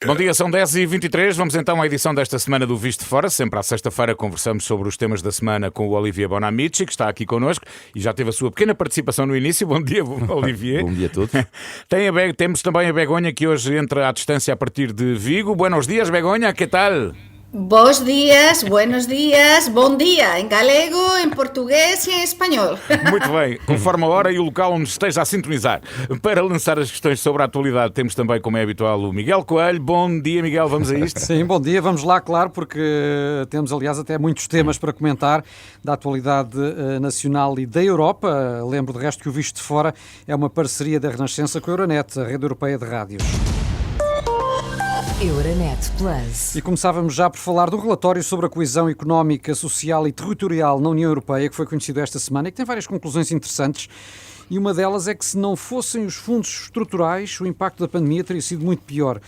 Bom dia, são 10h23. Vamos então à edição desta semana do Visto de Fora. Sempre à sexta-feira conversamos sobre os temas da semana com o Olivier Bonamici, que está aqui connosco e já teve a sua pequena participação no início. Bom dia, Olivier. Bom dia a todos. Temos também a Begonha, que hoje entra à distância a partir de Vigo. Buenos dias, Begonha, que tal? Bons dias, buenos dias, bom dia, em galego, em português e em espanhol. Muito bem, conforme a hora e o local onde esteja a sintonizar. Para lançar as questões sobre a atualidade, temos também, como é habitual, o Miguel Coelho. Bom dia, Miguel, vamos a isto? Sim, bom dia, vamos lá, claro, porque temos, aliás, até muitos temas para comentar da atualidade nacional e da Europa. Lembro, de resto, que o Visto de Fora é uma parceria da Renascença com a Euronet, a rede europeia de rádios. Euronet Plus. E começávamos já por falar do relatório sobre a coesão económica, social e territorial na União Europeia, que foi conhecido esta semana e que tem várias conclusões interessantes. E uma delas é que, se não fossem os fundos estruturais, o impacto da pandemia teria sido muito pior.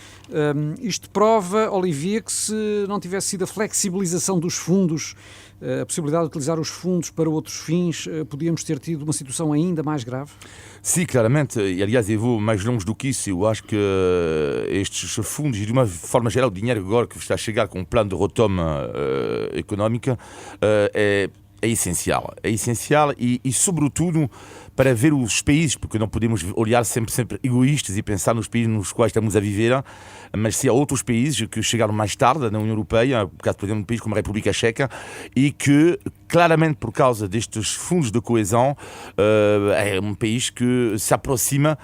Isto prova, Olivier, que se não tivesse sido a flexibilização dos fundos, a possibilidade de utilizar os fundos para outros fins, podíamos ter tido uma situação ainda mais grave? Sim, claramente, e aliás eu vou mais longe do que isso. Eu acho que estes fundos, e de uma forma geral o dinheiro agora que está a chegar com um plano de retoma económica é essencial. É essencial e sobretudo para ver os países, porque não podemos olhar sempre egoístas e pensar nos países nos quais estamos a viver, mas se há outros países que chegaram mais tarde na União Europeia, por exemplo, de um país como a República Checa, e que claramente por causa destes fundos de coesão é um país que se aproxima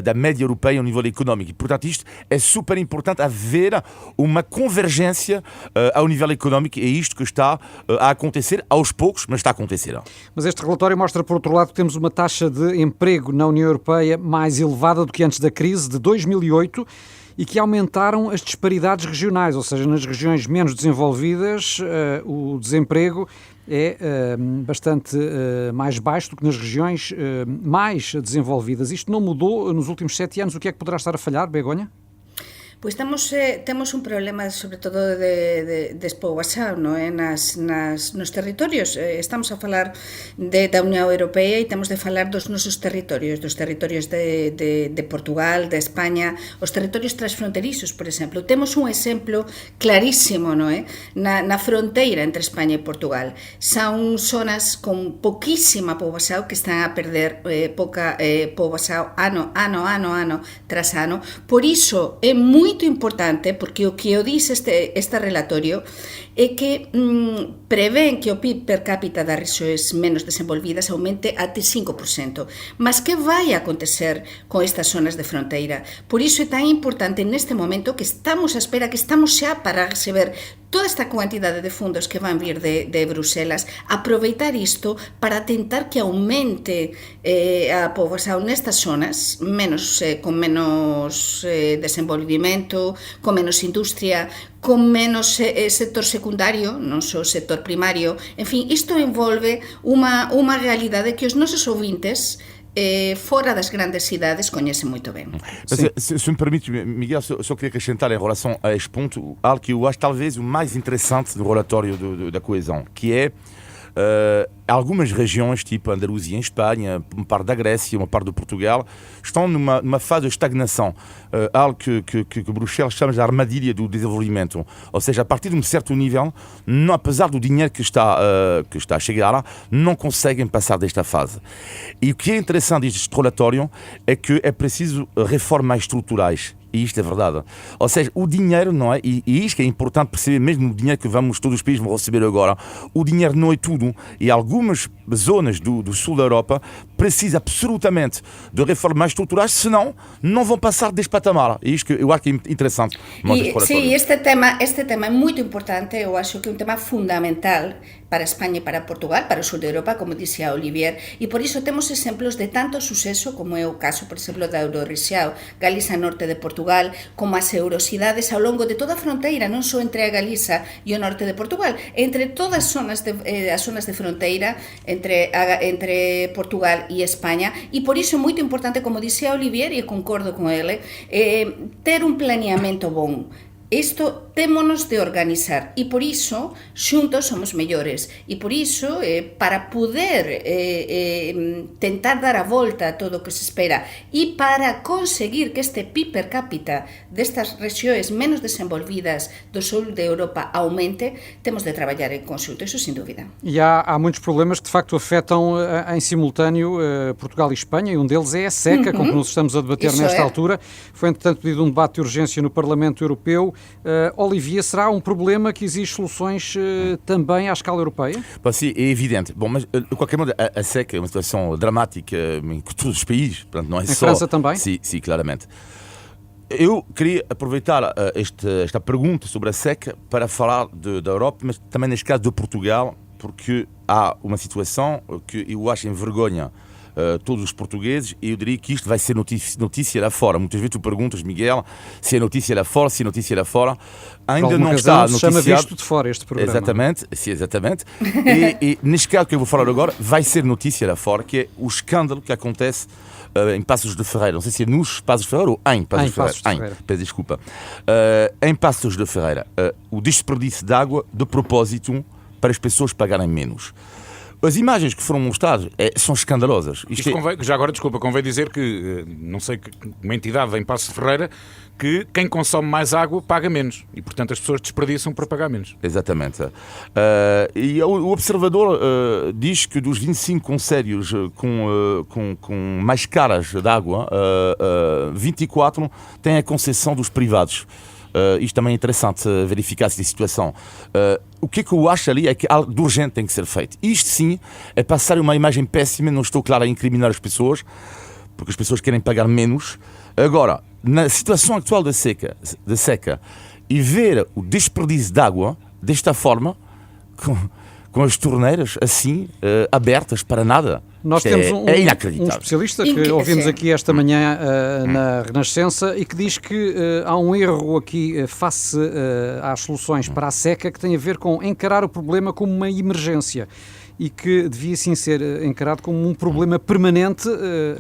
da média europeia ao nível económico. E, portanto, isto é super importante, haver uma convergência ao nível económico, e é isto que está a acontecer aos poucos, mas está a acontecer. Mas este relatório mostra, por outro lado, que temos uma taxa de emprego na União Europeia mais elevada do que antes da crise de 2008 e que aumentaram as disparidades regionais, ou seja, nas regiões menos desenvolvidas o desemprego é bastante mais baixo do que nas regiões mais desenvolvidas. Isto não mudou nos últimos 7 anos. O que é que poderá estar a falhar, Begonha? Pois temos un problema, sobre todo, de despoboación, non é? Nos territorios. Estamos a falar da Unión Europea e temos de falar dos nosos territorios, dos territorios de Portugal, de España, os territorios transfronterizos, por exemplo. Temos un exemplo clarísimo, non é? Na fronteira entre España e Portugal. Son zonas con poquísima poboación que están a perder pouca poboación ano tras ano. Por iso é moito importante, porque o que o diz este relatorio é que prevén que o PIB per cápita das rexións menos desenvolvidas aumente até 5%. Mas que vai acontecer con estas zonas de fronteira? Por iso é tan importante neste momento que estamos a espera, que estamos xa para receber toda esta quantidade de fundos que van vir de Bruselas, aproveitar isto para tentar que aumente a poboación nestas zonas, con menos desenvolvimento, con menos industria, con menos sector secundario, non só sector primario. En fin, isto envolve unha realidade que os nosos ouvintes fora das grandes cidades conhecem muito bem. Se me permite, Miguel, só queria acrescentar em relação a este ponto algo que eu acho talvez o mais interessante do relatório da coesão, que é algumas regiões, tipo Andaluzia em Espanha, uma parte da Grécia, uma parte do Portugal, estão numa fase de estagnação, algo que Bruxelas chama de armadilha do desenvolvimento. Ou seja, a partir de um certo nível, apesar do dinheiro que está a chegar lá, não conseguem passar desta fase. E o que é interessante deste relatório é que é preciso reformas estruturais. E isto é verdade. Ou seja, o dinheiro, não é? E isto é importante perceber, mesmo o dinheiro que todos os países vão receber agora, o dinheiro não é tudo. E algumas zonas do sul da Europa precisam absolutamente de reformas estruturais, senão não vão passar deste patamar. E isto que eu acho que é interessante. Sim, este tema é muito importante. Eu acho que é um tema fundamental para España e para Portugal, para o sul da Europa, como dixía Olivier, e por iso temos exemplos de tanto suceso, como é o caso, por exemplo, da Eurorrexião, Galiza Norte de Portugal, como as eurosidades ao longo de toda a fronteira, non só entre a Galiza e o norte de Portugal, entre todas as zonas de fronteira entre Portugal e España, e por iso é moito importante, como dixía Olivier, e concordo con ele, ter un planeamento bon. Isto témonos de organizar e por iso xuntos somos mellores e por iso para poder tentar dar a volta a todo o que se espera e para conseguir que este PIB per cápita destas rexións menos desenvolvidas do sul de Europa aumente, temos de traballar en conxunto, iso sin dúvida. E há muitos problemas que de facto afetam em simultâneo Portugal e Espanha, e um deles é a seca, com que nos estamos a debater nesta altura. Foi entretanto pedido um debate de urgência no Parlamento Europeu. Olivia, será um problema que exige soluções também à escala europeia? Sim, é evidente. Bom, mas de qualquer modo, a seca é uma situação dramática em todos os países. Portanto, não é em só... França também? Sim, claramente. Eu queria aproveitar esta pergunta sobre a seca para falar da Europa, mas também neste caso de Portugal, porque há uma situação que eu acho em vergonha todos os portugueses, e eu diria que isto vai ser notícia lá fora. Muitas vezes tu perguntas, Miguel, se é notícia lá fora, se é notícia lá fora. Ainda não está noticiado. Chama Visto de Fora este programa. Exatamente, sim, exatamente. e neste caso que eu vou falar agora, vai ser notícia lá fora, que é o escândalo que acontece em Paços de Ferreira. Não sei se é nos Paços de Ferreira ou em Paços de Ferreira. Peço desculpa. Em Paços de Ferreira, o desperdício de água de propósito para as pessoas pagarem menos. As imagens que foram mostradas são escandalosas. Já agora, desculpa, convém dizer que, não sei, uma entidade em Paços de Ferreira, que quem consome mais água paga menos. E, portanto, as pessoas desperdiçam para pagar menos. Exatamente. E o observador diz que dos 25 concelhos com mais caras de água, 24 têm a concessão dos privados. Isto também é interessante verificar essa situação. O que eu acho ali é que algo de urgente tem que ser feito. Isto sim é passar uma imagem péssima, não estou claro a incriminar as pessoas, porque as pessoas querem pagar menos. Agora, na situação atual da seca e ver o desperdício de água desta forma, com as torneiras assim, abertas para nada. Nós temos um especialista que ouvimos aqui esta manhã na Renascença e que diz que há um erro aqui face às soluções para a seca que tem a ver com encarar o problema como uma emergência e que devia sim ser encarado como um problema permanente,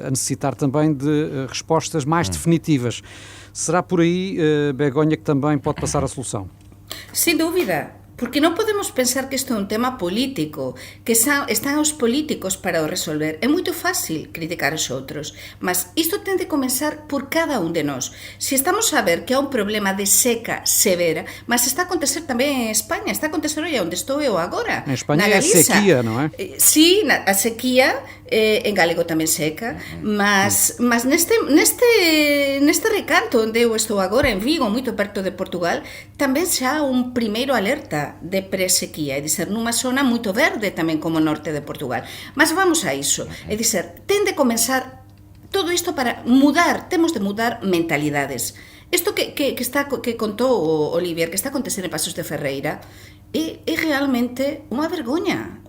a necessitar também de respostas mais definitivas. Será por aí, Begonha, que também pode passar a solução? Sem dúvida. Porque non podemos pensar que isto é un tema político, que están os políticos para o resolver. É moito fácil criticar os outros, mas isto ten de comenzar por cada un de nós. Se estamos a ver que há un problema de seca severa, mas está a acontecer tamén en España, está a acontecer hoy onde estou eu agora. En España é sequía, non é? Sí, a sequía, en galego tamén seca, mas neste recanto onde eu estou agora, en Vigo, moito perto de Portugal, tamén xa há un primeiro alerta de presequía, é dizer, nunha zona moito verde tamén como o norte de Portugal. Mas vamos a iso, é dizer, ten de comenzar todo isto para mudar, temos de mudar mentalidades. Isto que contou o Olivier, que está a acontecer en Paços de Ferreira, é realmente unha vergoña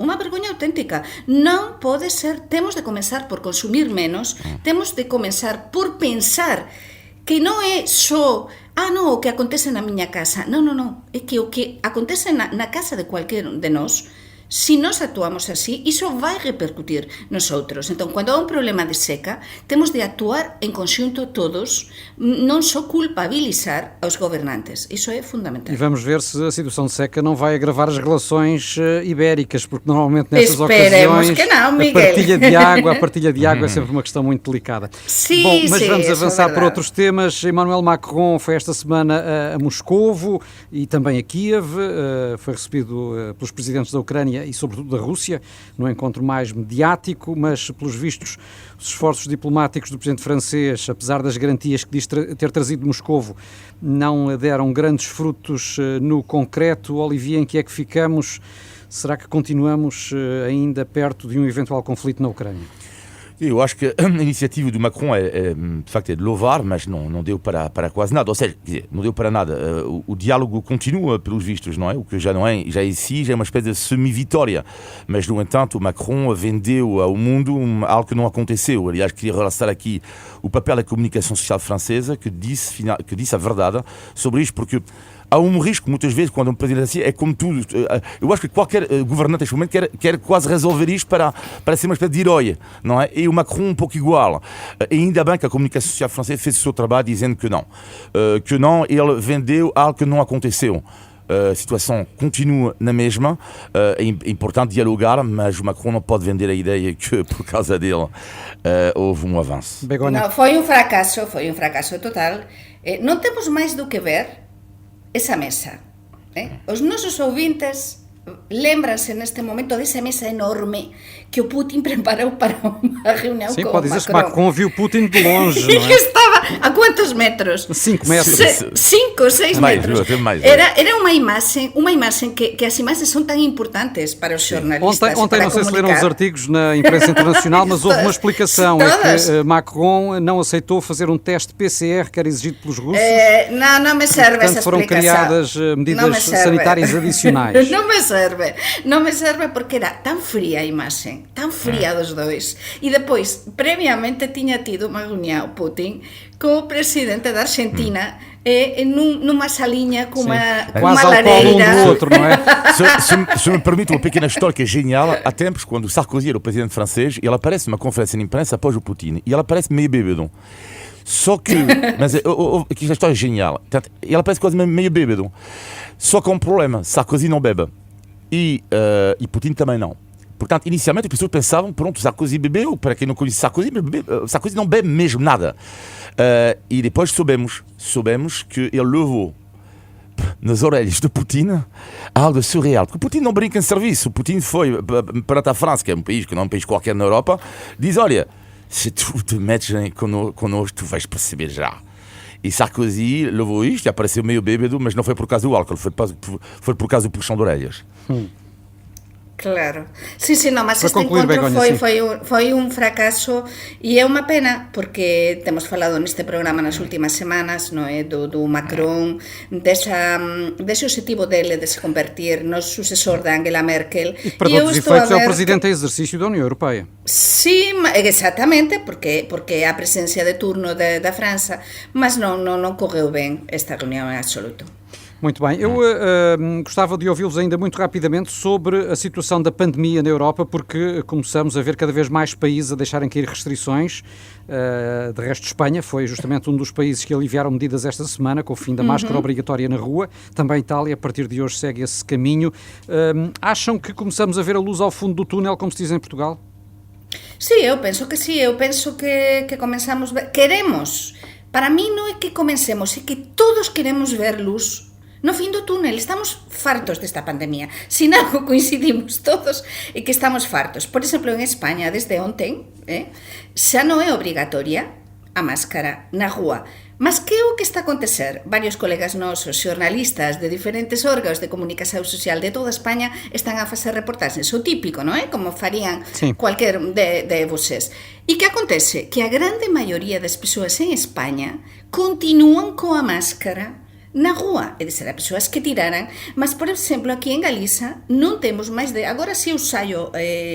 auténtica. Non pode ser, temos de comenzar por consumir menos, temos de comenzar por pensar que non é só o que acontece na miña casa. Non. É que o que acontece na casa de cualquier de nós, se nós actuamos así, iso vai repercutir nos outros. Entón, cando há un problema de seca, temos de actuar en conxunto todos, non só culpabilizar aos gobernantes. Iso é fundamental. E vamos ver se a situação de seca não vai agravar as relações ibéricas, porque normalmente nessas ocasiões que não, a partilha de água é sempre uma questão muito delicada. Sim, bom, mas vamos é avançar para outros temas. Emmanuel Macron foi esta semana a Moscovo e também a Kiev, foi recebido pelos presidentes da Ucrânia e sobretudo da Rússia, num encontro mais mediático, mas pelos vistos os esforços diplomáticos do presidente francês, apesar das garantias que diz ter trazido de Moscovo, não deram grandes frutos no concreto. Olivier, em que é que ficamos? Será que continuamos ainda perto de um eventual conflito na Ucrânia? Eu acho que a iniciativa do Macron de facto é de louvar, mas não deu para quase nada. Ou seja, não deu para nada. O diálogo continua, pelos vistos, não é? O que já não é, já é uma espécie de semi-vitória. Mas, no entanto, o Macron vendeu ao mundo algo que não aconteceu. Aliás, queria relatar aqui o papel da comunicação social francesa, que disse a verdade sobre isto, porque há um risco, muitas vezes, quando um presidente assim, é como tudo. Eu acho que qualquer governante neste momento quer quase resolver isto para ser uma espécie de herói, não é? E o Macron um pouco igual. E ainda bem que a comunicação social francesa fez o seu trabalho dizendo que não. Ele vendeu algo que não aconteceu. A situação continua na mesma, é importante dialogar, mas o Macron não pode vender a ideia que por causa dele houve um avanço. Begoña. Não, foi um fracasso total. Não temos mais do que ver essa mesa. Os nossos ouvintes lembram-se neste momento dessa mesa enorme que o Putin preparou para uma reunião com o Macron. Sim, pode dizer-se que Macron viu Putin de longe, E não que é? estava a quantos metros? 5 metros. 5, 6 Mais, metros. mais. Era uma imagem que as imagens são tão importantes para os jornalistas. Ontem para não sei se leram comunicar. os artigos na imprensa internacional, mas houve uma explicação. Todas. É que Macron não aceitou fazer um teste PCR que era exigido pelos russos. Não me serve Portanto, essa foram explicação. criadas medidas Não me serve. sanitárias adicionais. Não me serve porque era tão fria a imagem, tão fria dos dois. E depois, previamente, tinha tido uma reunião Putin com o presidente da Argentina numa salinha com uma Quase ao colo um lareira. do outro, não é? Se me permite uma pequena história que é genial, há tempos, quando Sarkozy era o presidente francês, ele aparece numa conferência de imprensa após o Putin, e ele aparece meio bêbado. Só que, mas aqui a história é genial, portanto, ele aparece quase meio bêbado. Só que há um problema, Sarkozy não bebe, e Putin também não. Portanto, inicialmente as pessoas pensavam, pronto, Sarkozy bebeu, para quem não conhece Sarkozy, Sarkozy não bebe mesmo nada. E depois soubemos que ele levou nas orelhas de Putin algo surreal. Porque Putin não brinca em serviço. Putin foi para a França, que é um país que não é um país qualquer na Europa, diz, olha, se tu te metes connosco, tu vais perceber já. E Sarkozy levou isto e apareceu meio bêbado, mas não foi por causa do álcool, foi por causa do puxão de orelhas. Claro. Sim, não, mas Para este concluir, encontro Begoña, foi um fracasso e é uma pena porque temos falado neste programa nas últimas semanas, não é, do Macron, desse objetivo dele de se convertir no sucessor da Angela Merkel. E que, para todos os efeitos, é o presidente em exercício da União Europeia. Sim, exatamente, porque é a presença de turno da França, mas não correu bem esta reunião em absoluto. Muito bem. Eu gostava de ouvi-los ainda muito rapidamente sobre a situação da pandemia na Europa, porque começamos a ver cada vez mais países a deixarem cair restrições. De resto, Espanha foi justamente um dos países que aliviaram medidas esta semana, com o fim da máscara obrigatória na rua. Também Itália, a partir de hoje, segue esse caminho. Acham que começamos a ver a luz ao fundo do túnel, como se diz em Portugal? Sim, eu penso que sim, eu penso que comenzamos, queremos, para mí non é que comencemos, é que todos queremos ver luz no fin do túnel. Estamos fartos desta pandemia, sin algo coincidimos todos e que estamos fartos. Por exemplo, en España, desde ontem, xa non é obrigatoria a máscara na rúa. Mas que é o que está a acontecer? Varios colegas nosos, xornalistas de diferentes órganos de comunicación social de toda España, están a facer reportaxes, o típico, non é? Como farían cualquier de voces. E que acontece? Que a grande maioría das persoas en España continúan coa máscara na rúa, é dizer, as persoas que tiraran, mas, por exemplo, aquí en Galiza non temos máis de... Agora, se eu saio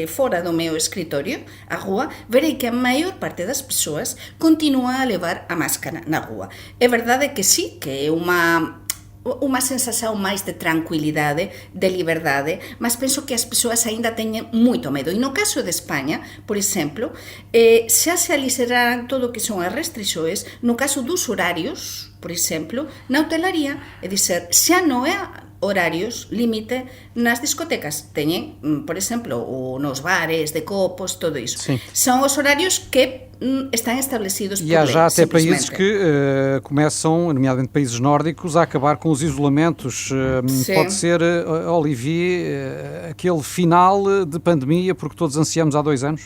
fora do meu escritorio, a rúa, verei que a maior parte das persoas continúa a levar a máscara na rúa. É verdade que sí, que é unha sensación máis de tranquilidade, de liberdade, mas penso que as persoas aínda teñen moito medo. E no caso de España, por exemplo, xa se alicerarán todo o que son as restrições no caso dos horarios, por exemplo, na hotelaría, é dizer, xa non é horarios límite nas discotecas. Teñen, por exemplo, nos bares de copos, todo iso. Sim. São os horarios que estão estabelecidos por lei. E há já até países que começam, nomeadamente países nórdicos, a acabar com os isolamentos. Pode ser, Olivier, aquele final de pandemia porque todos ansiamos há 2 anos?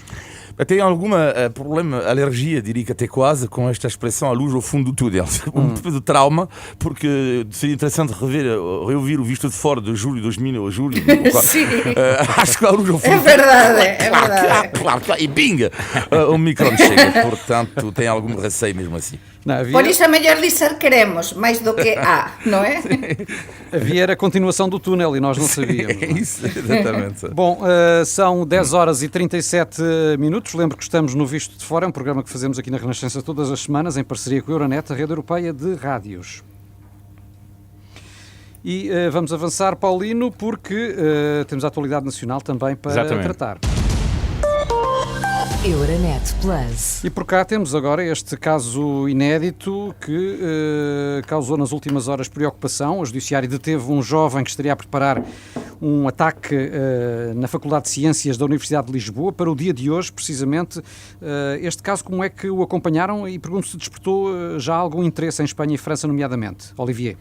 Tem algum problema, alergia, diria que até quase, com esta expressão, a luz ao fundo do túnel. Um tipo de trauma, porque seria interessante reouvir o Visto de Fora de julho de 2000 ou julho. Sim. Acho que a luz ao fundo. É verdade. Claro. E binga! O micro não chega, portanto, tem algum receio mesmo assim. Não, Por isso é melhor dizer queremos, mais do que não é? Havia era a continuação do túnel e nós não sabíamos. É isso, exatamente. Bom, são 10h37. Lembro que estamos no Visto de Fora, é um programa que fazemos aqui na Renascença todas as semanas, em parceria com a Euronet, a rede europeia de rádios. E vamos avançar, Paulino, porque temos a atualidade nacional também para tratar. Euronet Plus. E por cá temos agora este caso inédito que causou nas últimas horas preocupação. O Judiciário deteve um jovem que estaria a preparar um ataque na Faculdade de Ciências da Universidade de Lisboa para o dia de hoje, precisamente. Este caso, como é que o acompanharam? E pergunto se despertou já algum interesse em Espanha e França, nomeadamente. Olivier.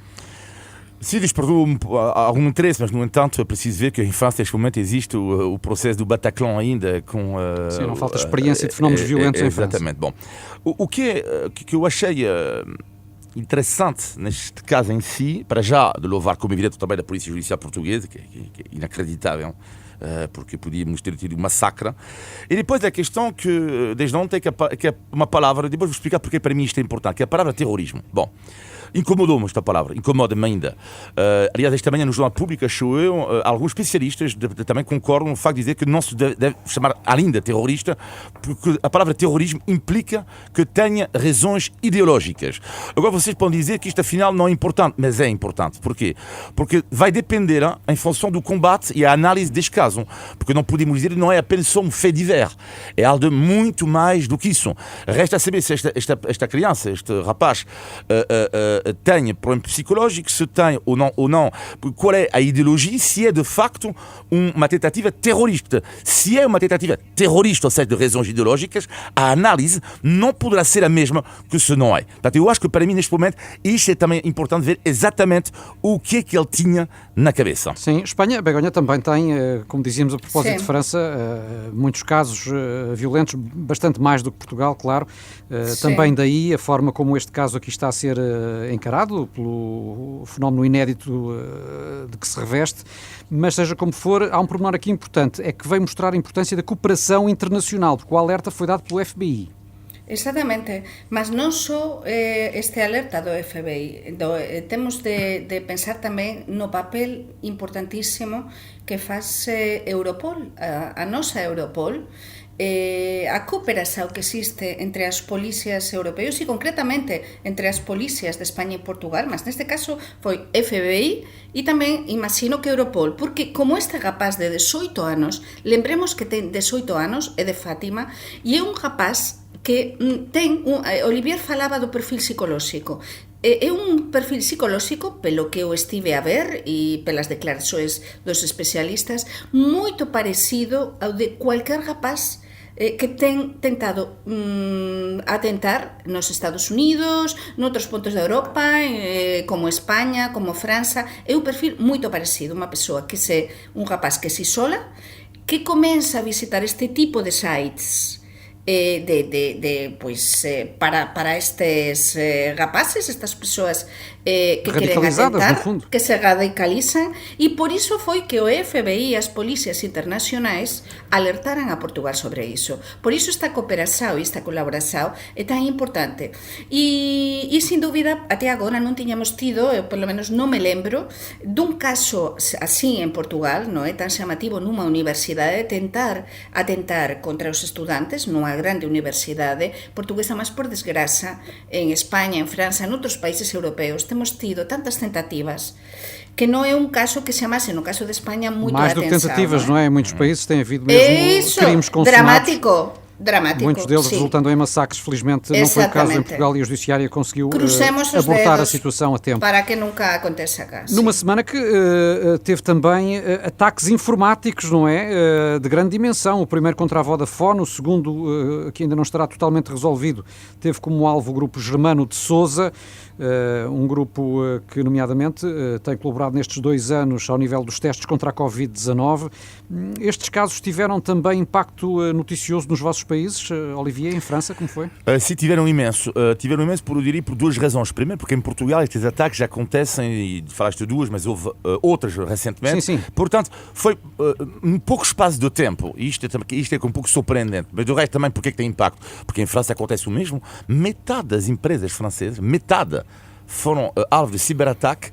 Sim, despertou algum interesse, mas, no entanto, é preciso ver que em França, neste momento, existe o processo do Bataclan ainda com... Sim, não falta experiência de fenómenos violentos em França. Exatamente. Bom, o que eu achei interessante neste caso em si, para já, de louvar como evidente o trabalho da Polícia Judiciária Portuguesa, que é inacreditável, porque podíamos ter tido um massacre. E depois a questão que, desde ontem, que é uma palavra, depois vou explicar porque para mim isto é importante, que é a palavra terrorismo. Bom, incomodou-me esta palavra, incomoda-me ainda. Aliás, esta manhã no Jornal Público, achou eu, alguns especialistas também concordam no facto de dizer que não se deve chamar ainda terrorista, porque a palavra terrorismo implica que tenha razões ideológicas. Agora vocês podem dizer que isto afinal não é importante, mas é importante. Porquê? Porque vai depender em função do combate e a análise deste caso. Porque não podemos dizer que não é apenas só um fait divers, é algo de muito mais do que isso. Resta saber se esta criança, este rapaz, tem problema psicológico, se tem ou não, qual é a ideologia, se é de facto uma tentativa terrorista. Se é uma tentativa terrorista, ou seja, de razões ideológicas, a análise não poderá ser a mesma que se não é. Portanto, eu acho que para mim, neste momento, isto é também importante ver exatamente o que é que ele tinha na cabeça. Sim, Espanha, Begonha, também tem, como dizíamos a propósito de França, muitos casos violentos, bastante mais do que Portugal, claro. Também daí a forma como este caso aqui está a ser encarado pelo fenómeno inédito de que se reveste, mas seja como for, há um pormenor aqui importante, é que veio mostrar a importância da cooperação internacional, porque o alerta foi dado pelo FBI. Exactamente, mas non só este alerta do FBI, temos de pensar tamén no papel importantísimo que faz Europol, a nosa Europol, a cooperación que existe entre as policias europeas e concretamente entre as policias de España e Portugal, mas neste caso foi FBI e tamén imagino que Europol, porque como este rapaz de 18 anos, lembremos que ten 18 anos, é de Fátima, e é un rapaz que ten, Olivier falaba do perfil psicolóxico, é un perfil psicolóxico, pelo que eu estive a ver e pelas declarações dos especialistas, moito parecido ao de cualquier rapaz que ten tentado atentar nos Estados Unidos, noutros pontos da Europa, como España, como França. É un perfil moito parecido, unha persoa un rapaz que se isola, que comeza a visitar este tipo de sites para estes rapaces, estas persoas que queren atentar, que se radicalizan, e por iso foi que o FBI e as polícias internacionais alertaran a Portugal sobre iso. Por iso esta cooperación e esta colaboración é tan importante. E sin dúbida, até agora non tiñamos tido, eu pelo menos non me lembro, dun caso así en Portugal, non é tan chamativo nunha universidade, tentar atentar contra os estudantes nunha grande universidade portuguesa, mas por desgraza en España, en França, en outros países europeos temos tido tantas tentativas que non é un caso que se chamase, no caso de España, moito mais atenção. Mais do que tentativas, não é? Em muitos países tem havido mesmo crimes consumados. Dramático, muitos deles sim, resultando em massacres. Felizmente não foi o caso em Portugal e a Judiciária conseguiu abortar a situação a tempo. Para que nunca aconteça cá. Numa semana que teve também ataques informáticos, não é? De grande dimensão. O primeiro contra a Vodafone, o segundo, que ainda não estará totalmente resolvido, teve como alvo o grupo Germano de Sousa, um grupo que, nomeadamente, tem colaborado nestes 2 anos ao nível dos testes contra a Covid-19. Estes casos tiveram também impacto noticioso nos vossos países, Olivier, em França, como foi? Sim, tiveram imenso, eu diria, por 2 razões. Primeiro, porque em Portugal estes ataques já acontecem, e falaste de 2, mas houve outras recentemente. Sim. Portanto, foi um pouco espaço de tempo, e isto é um pouco surpreendente. Mas do resto também, porque é que tem impacto? Porque em França acontece o mesmo. Metade das empresas francesas, foram alvo de ciberataque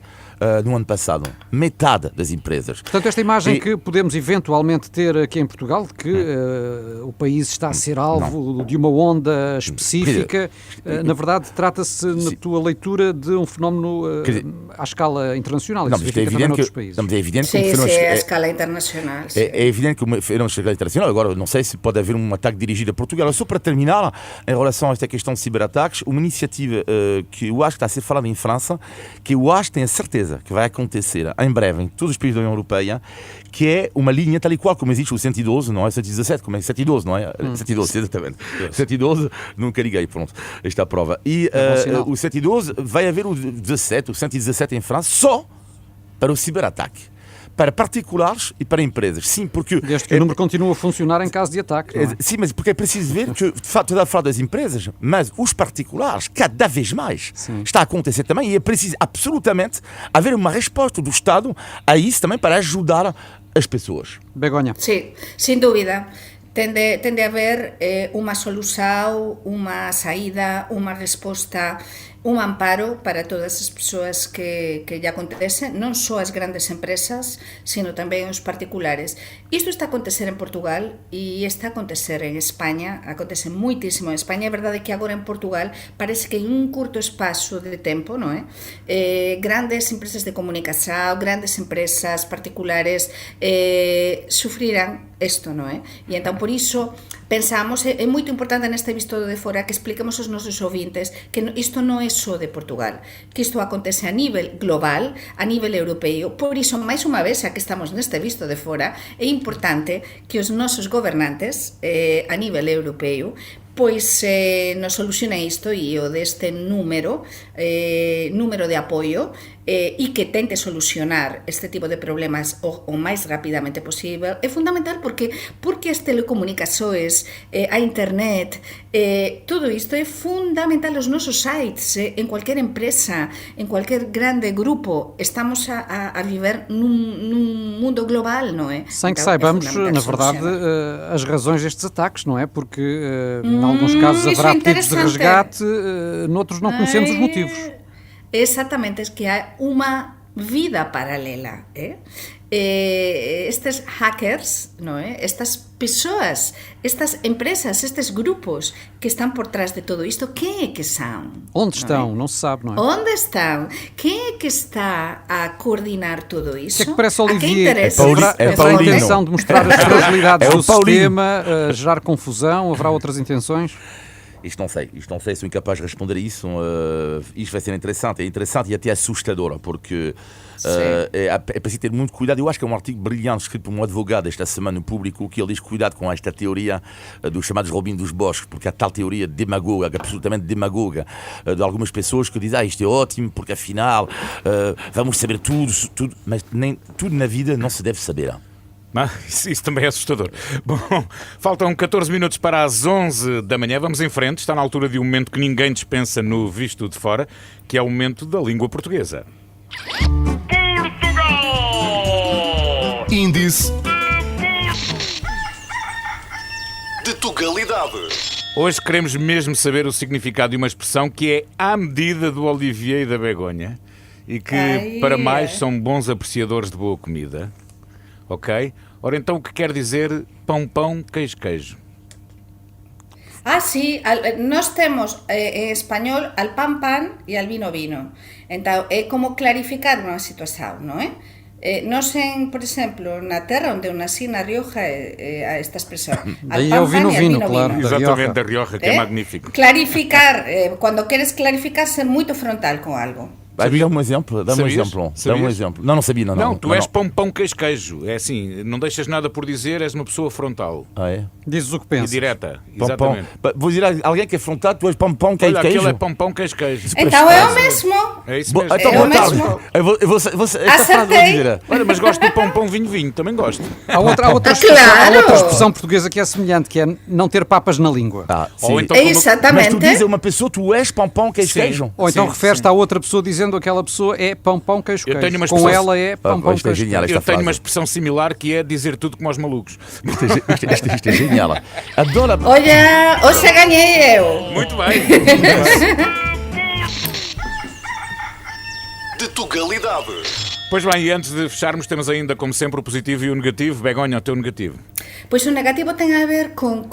no ano passado. Metade das empresas. Portanto, esta imagem que podemos eventualmente ter aqui em Portugal, de que o país está a ser alvo de uma onda específica, na verdade, trata-se, na tua leitura, de um fenómeno à escala internacional. Isso significa também noutros países. É evidente sim, é a escala internacional. É evidente que o fenómeno à escala internacional. Agora, não sei se pode haver um ataque dirigido a Portugal. Só para terminar, em relação a esta questão de ciberataques, uma iniciativa que eu acho que está a ser falada em França, que eu acho, tenho a certeza que vai acontecer em breve em todos os países da União Europeia, que é uma linha tal e qual como existe o 112, não é 117, como é 112, não é? 112, exatamente. 112, nunca liguei, pronto, esta prova. E o 112 vai haver o 17, o 117 em França, só para o ciberataque. Para particulares e para empresas. Sim, porque... Desde que o número continua a funcionar em caso de ataque. Não é? Sim, mas porque é preciso ver que, de facto, está a falar das empresas, mas os particulares, cada vez mais, está a acontecer também, e é preciso absolutamente haver uma resposta do Estado a isso também para ajudar as pessoas. Begonha. Sí, sin dúbida. Tende a haver unha solución, unha saída, unha resposta, un amparo para todas as persoas que lle acontece, non só as grandes empresas, sino tamén os particulares. Isto está a acontecer en Portugal e está a acontecer en España, acontece muitísimo en España. É verdade que agora en Portugal parece que en un curto espazo de tempo, non é? Grandes empresas de comunicación, grandes empresas particulares sufrirán isto, non é? E entón, por iso, pensamos, é moito importante neste visto de fora que expliquemos aos nosos ouvintes que isto non é só de Portugal, que isto acontece a nivel global, a nivel europeo. Por iso, máis unha vez, xa que estamos neste visto de fora, é importante que os nosos gobernantes a nivel europeo pois nos solucione isto e o deste número de apoio e que tente solucionar este tipo de problemas o máis rapidamente posible. É fundamental porque as telecomunicações, a internet, todo isto é fundamental. Os nosos sites, en cualquier empresa, en cualquier grande grupo, estamos a viver num mundo global, não é? Sem que saibamos, na verdade, as razões destes ataques, não é? Porque em alguns casos haverá pedidos de resgate, noutros não conhecemos os motivos. Exatamente, es que há uma vida paralela. Estes hackers, não é? Estas pessoas, estas empresas, estes grupos que estão por trás de tudo isto, quem é que são? Onde estão? Não se sabe, não é? Onde estão? Quem é que está a coordenar tudo isso? O que é que parece, Olivier? Haverá a intenção de mostrar as fragilidades do sistema, gerar confusão? Haverá outras intenções? Isto não sei, sou incapaz de responder a isso. Isto vai ser interessante, e até assustador, porque é preciso ter muito cuidado. Eu acho que é um artigo brilhante escrito por um advogado esta semana no Público, que ele diz cuidado com esta teoria dos chamados Robin dos Bosques, porque há tal teoria demagoga, absolutamente demagoga, de algumas pessoas que dizem isto é ótimo, porque afinal vamos saber tudo, mas nem tudo na vida não se deve saber. Isso também é assustador. Bom, faltam 14 minutos para as 11 da manhã. Vamos em frente. Está na altura de um momento que ninguém dispensa no Visto de Fora, que é o momento da língua portuguesa. Portugal! Índice de Tugalidade. Hoje queremos mesmo saber o significado de uma expressão que é à medida do Olivier e da Begonha e que, para mais, são bons apreciadores de boa comida. Ok? Ora, então o que quer dizer pão, queijo, queijo? Sí, nós temos en español al pan e al vino. Então, é como clarificar unha situación, non é? Nós, por exemplo, na terra onde eu nasci, na Rioja, esta expresión. Daí é o vino, claro. Exatamente, da Rioja, que é magnífico. Clarificar, quando queres clarificar, ser muito frontal com algo. Dá-me um exemplo. Não sabia. Não, tu és pão, queijo, queijo. É assim, não deixas nada por dizer, és uma pessoa frontal. É? Dizes o que pensas. E direta, exatamente. Vou dizer a alguém que é frontal, tu és pão, queijo, Olha, queijo. aquele é pão, queijo, queijo. Então é o mesmo. É isso mesmo. Então, É o mesmo. Esta frase vou dizer. Olha, mas gosto do pão, vinho, também gosto. Há outra expressão portuguesa que é semelhante, que é não ter papas na língua. Ou então, exatamente. Mas tu dizes a uma pessoa, tu és pão, queijo, queijo. Ou então referes-te a outra pessoa dizendo aquela pessoa é pão, queijo, queijo. Com ela é pão, isto é queijo. genial, eu tenho uma expressão similar que é dizer tudo como aos malucos. Isto é genial. Adoro. Olha, hoje ganhei eu. Muito bem. De Tugalidade. Pois bem, e antes de fecharmos, temos ainda, como sempre, o positivo e o negativo. Begonha, o teu negativo. Pois o negativo ten a ver con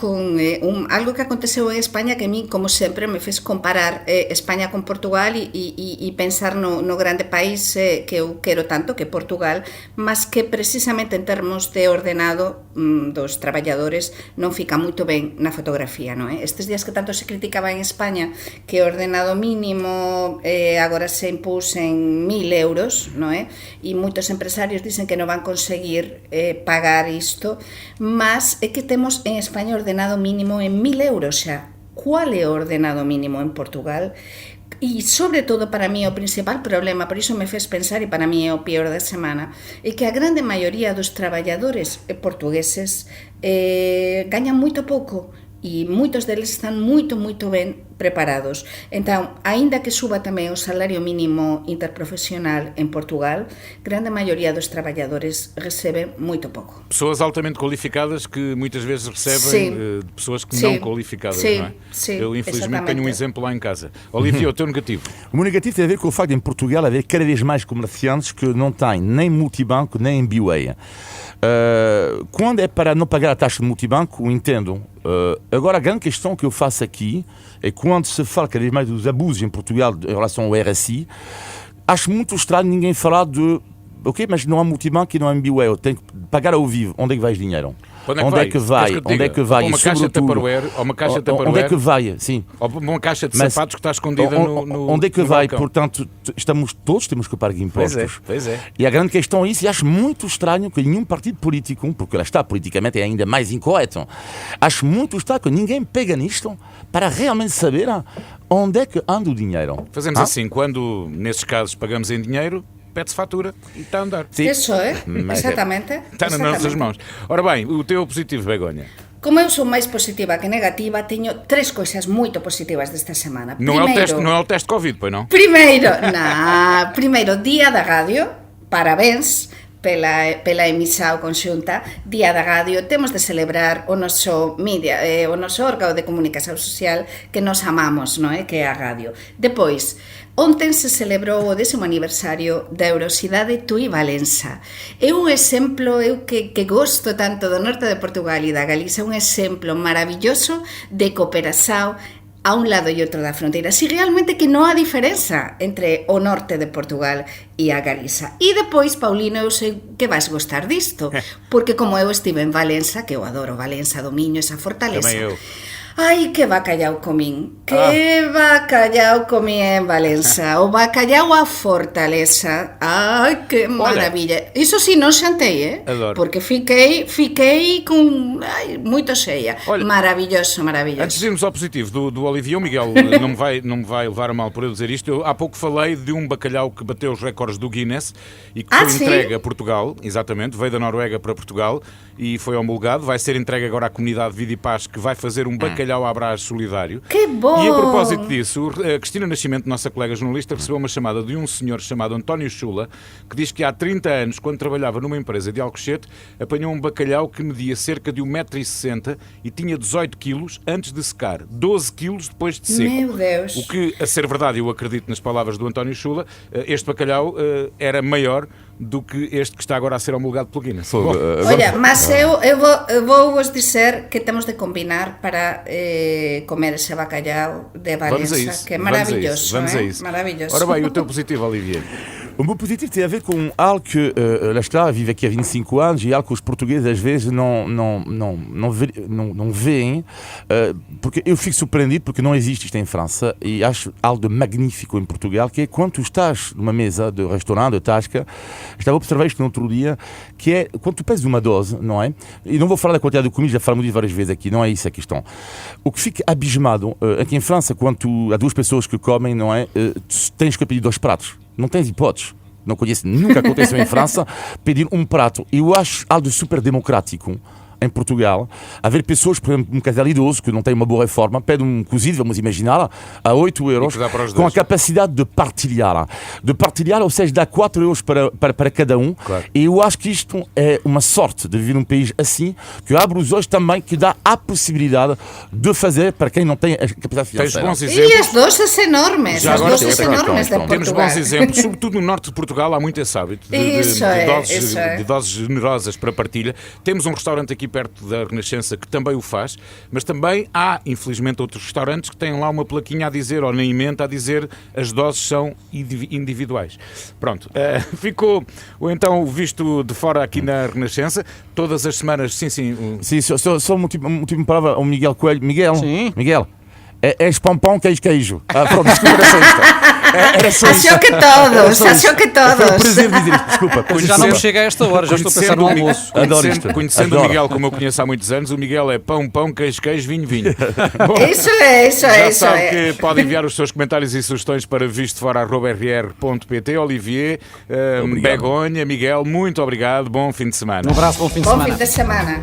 algo que aconteceu en España que a mí, como sempre, me fez comparar España con Portugal e pensar no grande país que eu quero tanto, que é Portugal, mas que precisamente en termos de ordenado dos traballadores non fica moito ben na fotografía, non é? Estes días que tanto se criticaba en España que o ordenado mínimo agora se impús en 1.000 euros, non é? E moitos empresarios dicen que non van conseguir pagar isto, mas é que temos en España ordenado mínimo en 1.000 euros xa. Cual é o ordenado mínimo en Portugal? E, sobre todo, para mí o principal problema, por iso me fez pensar, e para mí é o peor da semana, é que a grande maioría dos traballadores portugueses gañan moito pouco, e moitos deles están moito ben preparados. Entón, aínda que suba tamén o salario mínimo interprofesional en Portugal, grande maioría dos traballadores receben moito pouco. Pessoas altamente qualificadas que muitas vezes recebem pessoas que não qualificadas, não é? Sim, eu, infelizmente, exatamente. tenho um exemplo lá em casa. Olivia, o teu negativo? O meu negativo tem a ver com o facto de em Portugal haver cada vez mais comerciantes que não têm nem multibanco nem MBWay. Quando é para não pagar a taxa de multibanco, eu entendo. Agora, a grande questão que eu faço aqui é quando se fala cada vez mais dos abusos em Portugal em relação ao RSI, acho muito estranho ninguém falar de ok, mas não há multibanco e não há MBWay, eu tenho que pagar ao vivo. Onde é que vai esse dinheiro? Onde é que vai? Onde é que vai? Uma caixa Tupperware, ou uma caixa Tupperware. Onde é que vai? Sim. Ou uma caixa de sapatos que está escondida no onde é que no vai? balcão. Portanto, todos temos que pagar impostos. Pois é. E a grande questão é isso, e acho muito estranho que nenhum partido político, porque lá está, politicamente é ainda mais incorreto, acho muito estranho que ninguém pega nisto para realmente saber onde é que anda o dinheiro. Fazemos assim, quando nesses casos pagamos em dinheiro, pede-se fatura e está a andar. Sim. Eso é, Mas exactamente. Está nas nossas mãos. Ora bem, o teu positivo, Begonha. Como eu sou máis positiva que negativa, teño 3 cousas moito positivas desta semana. Não é o teste Covid, pois não? Primeiro, Día da Radio, parabéns pela emisión conxunta, Día da Radio, temos de celebrar o noso media, o noso órgano de comunicación social que nos amamos, non é? Que é a radio. Depois, onten se celebrou o 10º aniversario da Eurocidade Tui Valença. É un exemplo, eu que gosto tanto do norte de Portugal e da Galiza, un exemplo maravilloso de cooperación a un lado e outro da fronteira. Si realmente que non há diferenza entre o norte de Portugal e a Galiza. E depois, Paulino, eu sei que vas gostar disto, porque como eu estive en Valença, que eu adoro Valença, do Miño, esa fortaleza. Tamén eu. Ai, que bacallau comín. Que bacallau comín en Valença. O bacallau a Fortaleza. Ai, que maravilla. Iso si, non xantei, Adoro. Porque fiquei con moito cheia. Olha, maravilloso. Antes de irmos ao positivo do Olivier, o Miguel não me vai levar a mal por eu dizer isto. Eu há pouco falei de um bacalhau que bateu os recordes do Guinness e que foi entregue a Portugal, exatamente, veio da Noruega para Portugal e foi homologado. Vai ser entregue agora à comunidade Vida e Paz, que vai fazer um bacalhau à Brás solidário. Que bom! E a propósito disso, a Cristina Nascimento, nossa colega jornalista, recebeu uma chamada de um senhor chamado António Chula, que diz que há 30 anos, quando trabalhava numa empresa de Alcochete, apanhou um bacalhau que media cerca de 1,60 m e tinha 18 kg antes de secar, 12 kg depois de seco. Meu Deus! O que, a ser verdade, eu acredito nas palavras do António Chula, este bacalhau era maior do que este que está agora a ser homologado pelo Guinness. Olha, mas eu vou vos dizer que temos de combinar para comer esse bacalhau de Valença, que é maravilhoso. Vamos a isso. Maravilhoso. Ora bem, o teu positivo, Olivier? O meu positivo tem a ver com algo que, lá está, vivo aqui há 25 anos e algo que os portugueses às vezes não veem, porque eu fico surpreendido porque não existe isto em França e acho algo de magnífico em Portugal, que é quando tu estás numa mesa de restaurante, de tasca, estava a observar isto no outro dia, que é quando tu pedes uma dose, não é? E não vou falar da quantidade de comida, já falamos disso várias vezes aqui, não é isso a questão. O que fica abismado, aqui em França, quando há duas pessoas que comem, não é? Tens que pedir 2 pratos. Não tens hipóteses. Não conheço, nunca aconteceu em França, pedir um prato. Eu acho algo super democrático. em Portugal haver pessoas, por exemplo, um casal idoso que não tem uma boa reforma, pede um cozido, vamos imaginar, a 8 euros, E que dá para os com a dois. capacidade de partilhar. Ou seja, dá 4 euros para cada um. Claro. E eu acho que isto é uma sorte de viver num país assim, que abre os olhos também, que dá a possibilidade de fazer para quem não tem a capacidade Tens financeira. bons E exemplos. as doses enormes, Já as agora doses temos- enormes de temos Temos Portugal. bons exemplos, sobretudo no norte de Portugal há muito esse hábito Isso é, isso é. de doses generosas para partilha. Temos um restaurante aqui perto da Renascença que também o faz, mas também há, infelizmente, outros restaurantes que têm lá uma plaquinha a dizer, ou na emenda a dizer, as doses são individuais. Pronto, ficou então visto de fora aqui na Renascença, todas as semanas, sim, Sim, só uma última palavra ao Miguel Coelho. Miguel, Sim. Miguel, és pão, queijo. Pronto, desculpa, era só isto. Era só isto. Achou que todos, achou que Foi um todos. prazer dizer isto, desculpa. Mas já não me chega a esta hora, já estou a pensar no almoço. Adoro isto. Conhecendo o Adoro. Miguel como eu conheço há muitos anos, o Miguel é pão, queijo, vinho. Bom, Isso é, isso já é, isso sabe é. que pode enviar os seus comentários e sugestões para vistofora@rr.pt. Olivier, Obrigado. Begonha, Miguel, muito obrigado. Bom fim de semana. Um abraço, bom fim de Bom semana. fim de semana.